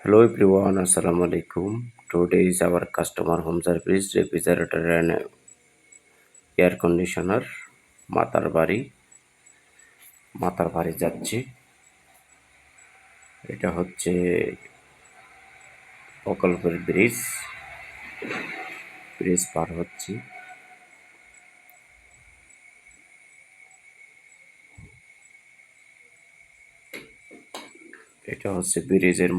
Hello everyone, Assalamu alaikum. Today is our customer home service refrigerator and air conditioner Matarbari যাচ্ছি। এটা হচ্ছে প্রকল্পের bridge পার হচ্ছি। এটা হচ্ছে ব্রিজের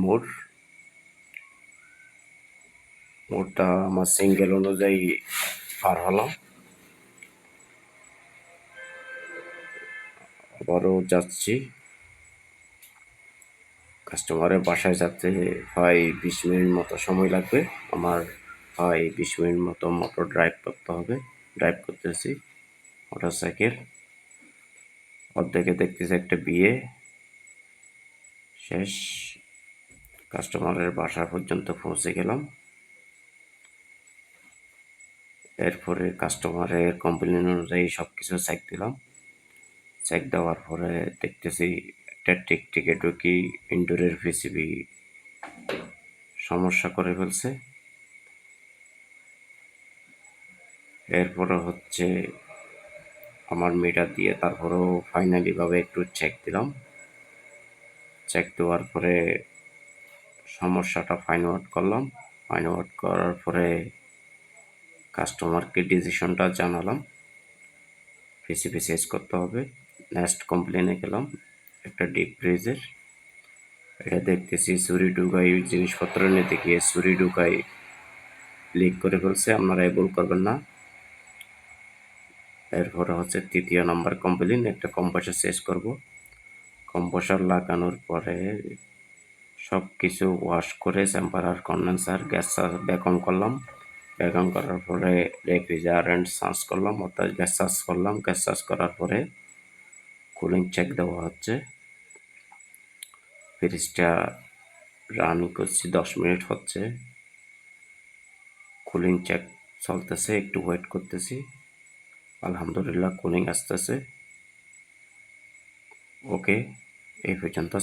মোড়টা আমার সিঙ্গেল অনুযায়ী পার হলাম। আবারও যাচ্ছি। কাস্টমারের বাসায় যেতে হয় 20 মিনিট মতো সময় লাগবে। আমার হয় 20 মিনিট মতো মোটর ড্রাইভ করতেছি মোটরসাইকেল। অর্ধেকে দেখতেছি একটা বিয়ে শেষ। কাস্টমারের বাসা পর্যন্ত পৌঁছে গেলাম। এরপরে কাস্টমারের কমপ্লেন অনুযায়ী সবকিছু চেক দেওয়ার পরে দেখতেছি একটা টিকটিকে ঢুকি ইনডোরের পিসিবি সমস্যা করে ফেলছে। এরপরে হচ্ছে আমার মিটার দিয়ে তারপরেও ফাইনালি ভাবে একটু চেক দেওয়ার পরে সমস্যাটা ফাইন্ড আউট করার পরে কাস্টমারকে ডিসিশনটা জানালাম, পিসিবি চেঞ্জ করতে হবে। নেক্সট কমপ্লেনে গেলাম একটা ডিপ ফ্রিজের। এটা দেখতেছি চুরি ঢুকাই জিনিসপত্র নিতে গিয়ে চুরি ঢুকাই লিক করে ফেলছে, আপনারা ভুল করবেন না। এরপরে হচ্ছে তৃতীয় নাম্বার কমপ্লেন, একটা কম্প্রেসর চেঞ্জ করব। কম্প্রেসর লাগানোর পরে সব কিছু ওয়াশ করে চেম্বার আর কন্ডেন্সার গ্যাস ভ্যাকুয়াম করলাম। ভ্যাকুয়াম করার পরে রেফ্রিজারেন্ট চার্জ করলাম, অর্থাৎ গ্যাস চার্জ করার পরে কুলিং চেক দেওয়া হচ্ছে। ফ্রিজটা রান করছি 10 মিনিট হচ্ছে, কুলিং চেক চলতেছে, একটু ওয়েট করতেছি। আলহামদুলিল্লাহ কুলিং আসতেছে। ওকে, এই পর্যন্ত।